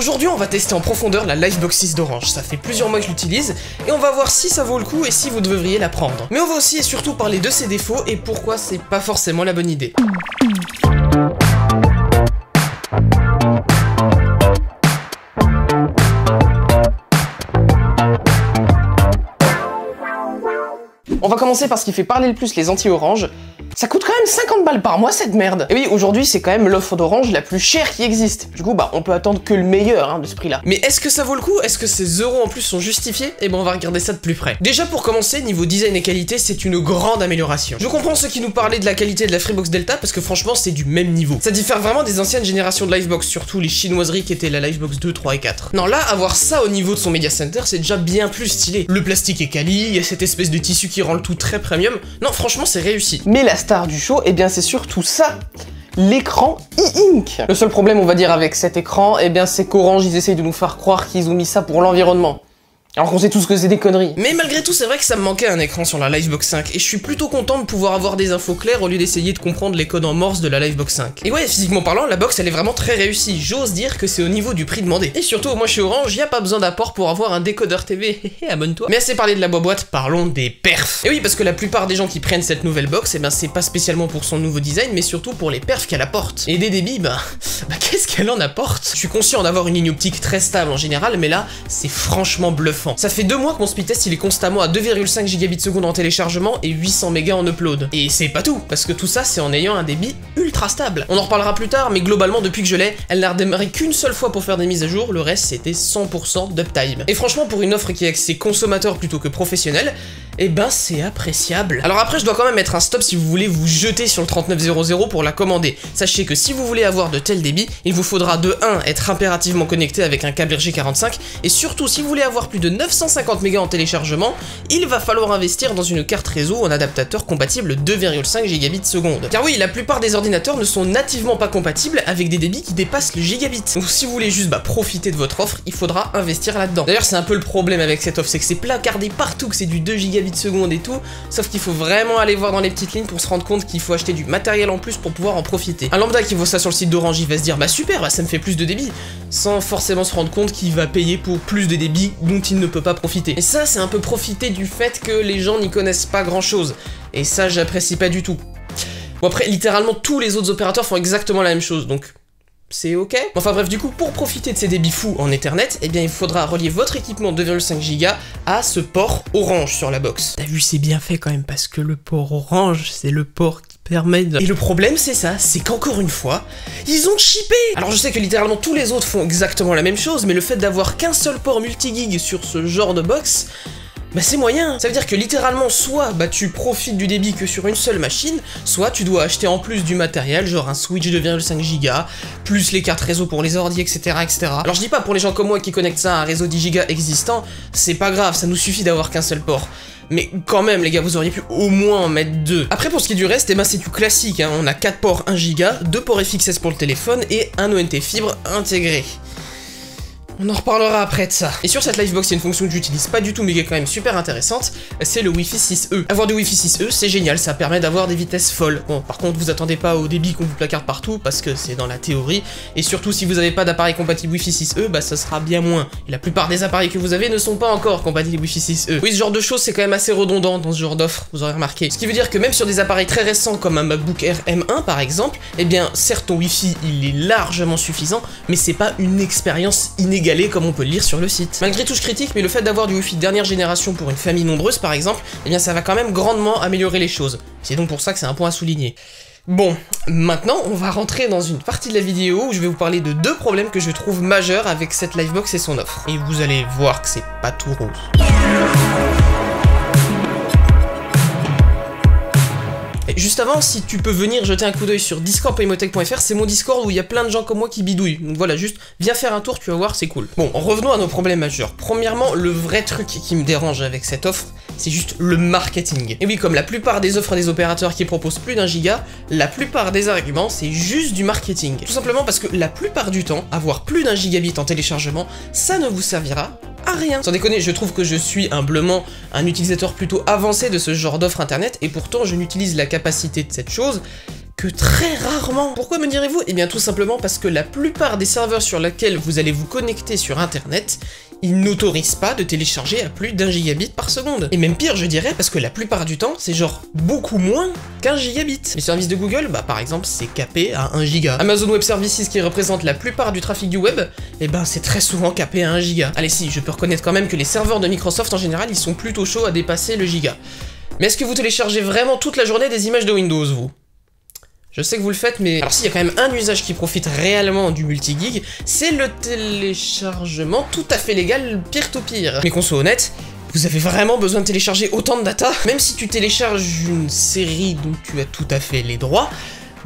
Aujourd'hui on va tester en profondeur la Livebox 6 d'Orange, ça fait plusieurs mois que je l'utilise, et on va voir si ça vaut le coup et si vous devriez la prendre. Mais on va aussi et surtout parler de ses défauts et pourquoi c'est pas forcément la bonne idée. On va commencer par ce qui fait parler le plus les anti-Orange. Ça coûte quand même 50 balles par mois cette merde. Et oui, aujourd'hui c'est quand même l'offre d'Orange la plus chère qui existe. Du coup, on peut attendre que le meilleur de ce prix-là. Mais est-ce que ça vaut le coup? Est-ce que ces euros en plus sont justifiés? Eh ben on va regarder ça de plus près. Déjà pour commencer, niveau design et qualité, c'est une grande amélioration. Je comprends ceux qui nous parlaient de la qualité de la Freebox Delta parce que franchement c'est du même niveau. Ça diffère vraiment des anciennes générations de Livebox, surtout les chinoiseries qui étaient la Livebox 2, 3 et 4. Non, là, avoir ça au niveau de son Media Center, c'est déjà bien plus stylé. Le plastique est quali, il y a cette espèce de tissu qui rend le tout très premium. Non, franchement c'est réussi. Mais la star du show, eh bien c'est surtout ça, l'écran e-ink. Le seul problème on va dire avec cet écran, eh bien c'est qu'Orange ils essayent de nous faire croire qu'ils ont mis ça pour l'environnement. Alors qu'on sait tous que c'est des conneries. Mais malgré tout, c'est vrai que ça me manquait un écran sur la Livebox 5, et je suis plutôt content de pouvoir avoir des infos claires au lieu d'essayer de comprendre les codes en morse de la Livebox 5. Et ouais, physiquement parlant, la box elle est vraiment très réussie, j'ose dire que c'est au niveau du prix demandé. Et surtout, moi chez Orange, y a pas besoin d'apport pour avoir un décodeur TV, abonne-toi. Mais assez parlé de la boîte, parlons des perfs. Et oui, parce que la plupart des gens qui prennent cette nouvelle box, eh ben c'est pas spécialement pour son nouveau design, mais surtout pour les perfs qu'elle apporte. Et des débits, qu'est-ce qu'elle en apporte? Je suis conscient d'avoir une ligne optique très stable en général, mais là, c'est franchement bluffant. Ça fait 2 mois que mon speed test il est constamment à 2,5 Gbps en téléchargement et 800 mégas en upload. Et c'est pas tout, parce que tout ça c'est en ayant un débit ultra stable. On en reparlera plus tard, mais globalement depuis que je l'ai, elle n'a redémarré qu'une seule fois pour faire des mises à jour, le reste c'était 100% d'uptime. Et franchement pour une offre qui est axée consommateur plutôt que professionnel, eh ben c'est appréciable. Alors après je dois quand même mettre un stop si vous voulez vous jeter sur le 3900 pour la commander. Sachez que si vous voulez avoir de tels débits, il vous faudra de 1 être impérativement connecté avec un câble RJ45, et surtout si vous voulez avoir plus de 950 mégas en téléchargement, il va falloir investir dans une carte réseau en adaptateur compatible 2,5 Gbps. Car oui, la plupart des ordinateurs ne sont nativement pas compatibles avec des débits qui dépassent le gigabit. Donc si vous voulez juste profiter de votre offre, il faudra investir là-dedans. D'ailleurs c'est un peu le problème avec cette offre, c'est que c'est placardé partout que c'est du 2 Gbps et tout, sauf qu'il faut vraiment aller voir dans les petites lignes pour se rendre compte qu'il faut acheter du matériel en plus pour pouvoir en profiter. Un lambda qui voit ça sur le site d'Orange, il va se dire super, ça me fait plus de débit, sans forcément se rendre compte qu'il va payer pour plus de débit dont il ne peut pas profiter. Et ça c'est un peu profiter du fait que les gens n'y connaissent pas grand chose, et ça j'apprécie pas du tout. Bon après littéralement tous les autres opérateurs font exactement la même chose, donc c'est ok. Enfin bref, du coup, pour profiter de ces débits fous en Ethernet, eh bien il faudra relier votre équipement 2,5 Go à ce port Orange sur la box. T'as vu, c'est bien fait quand même, parce que le port Orange, c'est le port qui permet de... Et le problème c'est ça, c'est qu'encore une fois, ils ont chippé. Alors je sais que littéralement tous les autres font exactement la même chose, mais le fait d'avoir qu'un seul port multigig sur ce genre de box, c'est moyen. Ça veut dire que littéralement, soit tu profites du débit que sur une seule machine, soit tu dois acheter en plus du matériel, genre un switch de 2,5 Go, plus les cartes réseau pour les ordi, etc., etc. Alors je dis pas pour les gens comme moi qui connectent ça à un réseau 10 Go existant, c'est pas grave, ça nous suffit d'avoir qu'un seul port. Mais quand même les gars, vous auriez pu au moins en mettre 2. Après pour ce qui est du reste, c'est du classique, on a 4 ports 1 Go, 2 ports FXS pour le téléphone et un ONT fibre intégré. On en reparlera après de ça. Et sur cette Livebox, il y a une fonction que j'utilise pas du tout mais qui est quand même super intéressante, c'est le Wi-Fi 6E. Avoir du Wi-Fi 6E, c'est génial, ça permet d'avoir des vitesses folles. Bon, par contre, vous attendez pas au débit qu'on vous placarde partout, parce que c'est dans la théorie, et surtout si vous avez pas d'appareil compatible Wi-Fi 6E, ça sera bien moins. Et la plupart des appareils que vous avez ne sont pas encore compatibles Wi-Fi 6E. Oui, ce genre de choses, c'est quand même assez redondant dans ce genre d'offre, vous aurez remarqué. Ce qui veut dire que même sur des appareils très récents, comme un MacBook Air M1 par exemple, eh bien, certes, ton Wi-Fi, il est largement suffisant, mais c'est pas une expérience inégalée comme on peut le lire sur le site. Malgré tout je critique, mais le fait d'avoir du Wi-Fi de dernière génération pour une famille nombreuse par exemple, eh bien ça va quand même grandement améliorer les choses. C'est donc pour ça que c'est un point à souligner. Bon, maintenant on va rentrer dans une partie de la vidéo où je vais vous parler de 2 problèmes que je trouve majeurs avec cette Livebox et son offre. Et vous allez voir que c'est pas tout rose. Et juste avant, si tu peux venir jeter un coup d'œil sur discord.imotech.fr, c'est mon Discord où il y a plein de gens comme moi qui bidouillent. Donc voilà, juste viens faire un tour, tu vas voir, c'est cool. Bon, revenons à nos problèmes majeurs. Premièrement, le vrai truc qui me dérange avec cette offre, c'est juste le marketing. Et oui, comme la plupart des offres des opérateurs qui proposent plus d'1 giga, la plupart des arguments, c'est juste du marketing. Tout simplement parce que la plupart du temps, avoir plus d'1 gigabit en téléchargement, ça ne vous servira à rien. Sans déconner, je trouve que je suis humblement un utilisateur plutôt avancé de ce genre d'offre internet, et pourtant je n'utilise la capacité de cette chose que très rarement. Pourquoi me direz-vous? Eh bien tout simplement parce que la plupart des serveurs sur lesquels vous allez vous connecter sur internet, ils n'autorisent pas de télécharger à plus d'1 gigabit par seconde. Et même pire je dirais, parce que la plupart du temps, c'est genre beaucoup moins qu'1 gigabit. Les services de Google, bah par exemple, c'est capé à 1 giga. Amazon Web Services qui représente la plupart du trafic du web, eh ben c'est très souvent capé à 1 giga. Allez si, je peux reconnaître quand même que les serveurs de Microsoft en général, ils sont plutôt chauds à dépasser le giga. Mais est-ce que vous téléchargez vraiment toute la journée des images de Windows, vous? Je sais que vous le faites, mais... Alors s'il y a quand même un usage qui profite réellement du multigig, c'est le téléchargement tout à fait légal peer-to-peer. Mais qu'on soit honnête, vous avez vraiment besoin de télécharger autant de data? Même si tu télécharges une série dont tu as tout à fait les droits,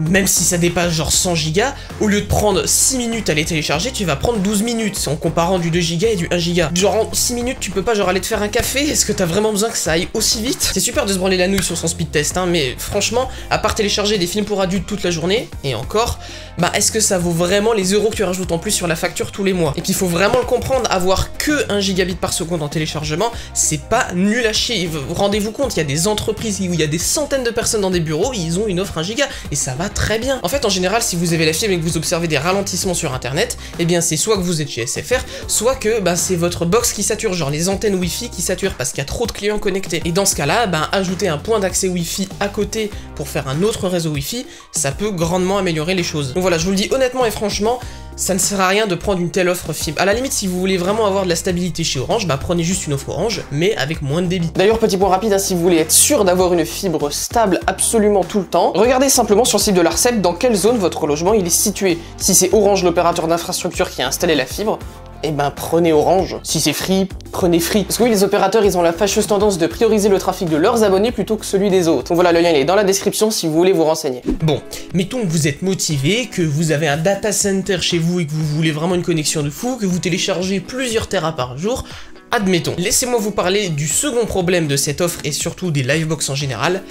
même si ça dépasse genre 100 gigas, au lieu de prendre 6 minutes à les télécharger, tu vas prendre 12 minutes, en comparant du 2 gigas et du 1 giga. Genre en 6 minutes, tu peux pas genre aller te faire un café? Est-ce que t'as vraiment besoin que ça aille aussi vite? C'est super de se branler la nouille sur son speed test, hein, mais franchement, à part télécharger des films pour adultes toute la journée, et encore, bah est-ce que ça vaut vraiment les euros que tu rajoutes en plus sur la facture tous les mois? Et puis il faut vraiment le comprendre, avoir que 1 gigabit par seconde en téléchargement, c'est pas nul à chier. Rendez-vous compte, il y a des entreprises où il y a des centaines de personnes dans des bureaux, ils ont une offre 1 giga, et ça va très bien. En fait, en général, si vous avez la fibre et que vous observez des ralentissements sur internet, eh bien c'est soit que vous êtes chez SFR, soit que bah, c'est votre box qui sature, genre les antennes Wi-Fi qui saturent parce qu'il y a trop de clients connectés. Et dans ce cas-là, bah, ajouter un point d'accès Wi-Fi à côté pour faire un autre réseau Wi-Fi, ça peut grandement améliorer les choses. Donc voilà, je vous le dis honnêtement et franchement, ça ne sert à rien de prendre une telle offre fibre. À la limite, si vous voulez vraiment avoir de la stabilité chez Orange, bah prenez juste une offre Orange, mais avec moins de débit. D'ailleurs, petit point rapide, hein, si vous voulez être sûr d'avoir une fibre stable absolument tout le temps, regardez simplement sur le site de l'Arcep dans quelle zone votre logement il est situé. Si c'est Orange, l'opérateur d'infrastructure qui a installé la fibre, eh ben prenez Orange. Si c'est Free, prenez Free. Parce que oui, les opérateurs, ils ont la fâcheuse tendance de prioriser le trafic de leurs abonnés plutôt que celui des autres. Donc voilà, le lien il est dans la description si vous voulez vous renseigner. Bon, mettons que vous êtes motivé, que vous avez un data center chez vous et que vous voulez vraiment une connexion de fou, que vous téléchargez plusieurs terras par jour. Admettons. Laissez-moi vous parler du second problème de cette offre et surtout des Livebox en général.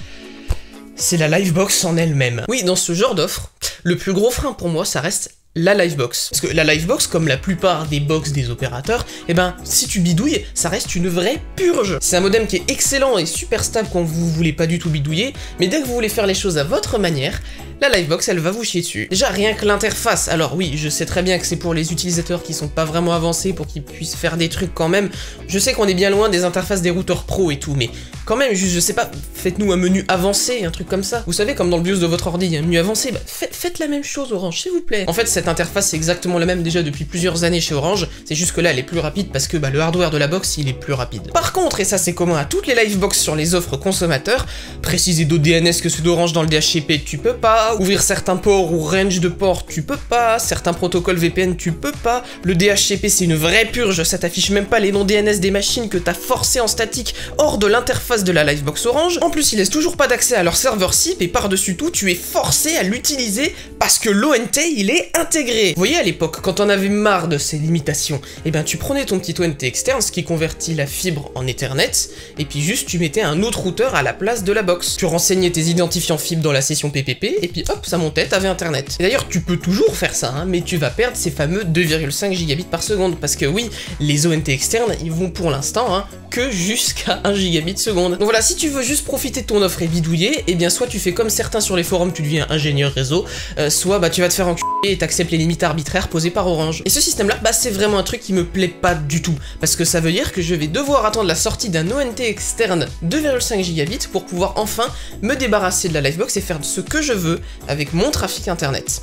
C'est la Livebox en elle-même. Oui, dans ce genre d'offre, le plus gros frein pour moi, ça reste la Livebox. Parce que la Livebox, comme la plupart des box des opérateurs, eh ben, si tu bidouilles, ça reste une vraie purge. C'est un modem qui est excellent et super stable quand vous voulez pas du tout bidouiller, mais dès que vous voulez faire les choses à votre manière, la Livebox, elle va vous chier dessus. Déjà, rien que l'interface. Alors oui, je sais très bien que c'est pour les utilisateurs qui sont pas vraiment avancés, pour qu'ils puissent faire des trucs quand même. Je sais qu'on est bien loin des interfaces des routeurs pro et tout, mais quand même, juste, je sais pas, faites-nous un menu avancé, un truc comme ça. Vous savez, comme dans le BIOS de votre ordi, il y a un menu avancé, bah, faites la même chose, Orange, s'il vous plaît. En fait, cette interface, c'est exactement la même déjà depuis plusieurs années chez Orange, c'est juste que là, elle est plus rapide parce que bah, le hardware de la box, il est plus rapide. Par contre, et ça c'est commun à toutes les Livebox sur les offres consommateurs, préciser d'autres DNS que ceux d'Orange dans le DHCP, tu peux pas, ouvrir certains ports ou range de ports, tu peux pas, certains protocoles VPN, tu peux pas, le DHCP c'est une vraie purge, ça t'affiche même pas les noms DNS des machines que t'as forcé en statique hors de l'interface de la Livebox Orange. En plus, ils laissent toujours pas d'accès à leur serveur SIP et par-dessus tout, tu es forcé à l'utiliser parce que l'ONT, il est intégré. Vous voyez, à l'époque, quand on avait marre de ces limitations, eh ben tu prenais ton petit ONT externe, ce qui convertit la fibre en Ethernet, et puis juste tu mettais un autre routeur à la place de la box. Tu renseignais tes identifiants fibre dans la session PPP, et puis hop, ça montait, t'avais internet. Et d'ailleurs, tu peux toujours faire ça, hein, mais tu vas perdre ces fameux 2,5 gigabits par seconde, parce que oui, les ONT externes, ils vont pour l'instant, hein, que jusqu'à 1 gigabit seconde. Donc voilà, si tu veux juste profiter de ton offre et bidouiller, eh bien soit tu fais comme certains sur les forums, tu deviens ingénieur réseau, soit bah tu vas te faire enculer et t'acceptes les limites arbitraires posées par Orange. Et ce système-là, bah c'est vraiment un truc qui me plaît pas du tout, parce que ça veut dire que je vais devoir attendre la sortie d'un ONT externe 2,5 gigabits pour pouvoir enfin me débarrasser de la Livebox et faire ce que je veux avec mon trafic internet.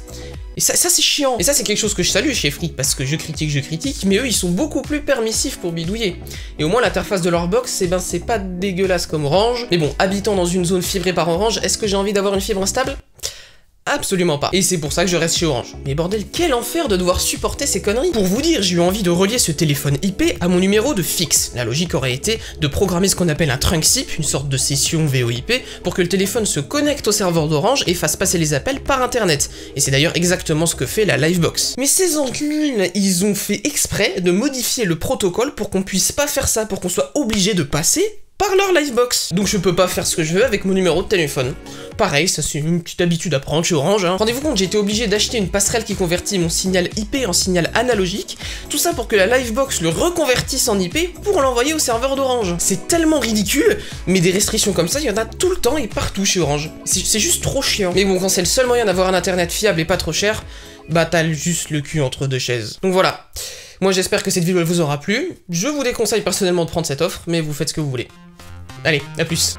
Et ça c'est chiant. Et ça c'est quelque chose que je salue chez Free, parce que je critique, mais eux ils sont beaucoup plus permissifs pour bidouiller. Et au moins l'interface de leur box, eh ben c'est pas dégueulasse comme Orange. Mais bon, habitant dans une zone fibrée par Orange, est-ce que j'ai envie d'avoir une fibre instable ? Absolument pas. Et c'est pour ça que je reste chez Orange. Mais bordel, quel enfer de devoir supporter ces conneries. Pour vous dire, j'ai eu envie de relier ce téléphone IP à mon numéro de fixe. La logique aurait été de programmer ce qu'on appelle un trunk SIP, une sorte de session VoIP, pour que le téléphone se connecte au serveur d'Orange et fasse passer les appels par internet. Et c'est d'ailleurs exactement ce que fait la Livebox. Mais ces enculs, ils ont fait exprès de modifier le protocole pour qu'on puisse pas faire ça, pour qu'on soit obligé de passer par leur Livebox. Donc je peux pas faire ce que je veux avec mon numéro de téléphone. Pareil, ça c'est une petite habitude à prendre chez Orange, hein. Rendez-vous compte, j'ai été obligé d'acheter une passerelle qui convertit mon signal IP en signal analogique, tout ça pour que la Livebox le reconvertisse en IP pour l'envoyer au serveur d'Orange. C'est tellement ridicule, mais des restrictions comme ça, il y en a tout le temps et partout chez Orange. C'est juste trop chiant. Mais bon, quand c'est le seul moyen d'avoir un internet fiable et pas trop cher, bah t'as juste le cul entre deux chaises. Donc voilà. Moi j'espère que cette vidéo elle vous aura plu. Je vous déconseille personnellement de prendre cette offre, mais vous faites ce que vous voulez. Allez, à plus.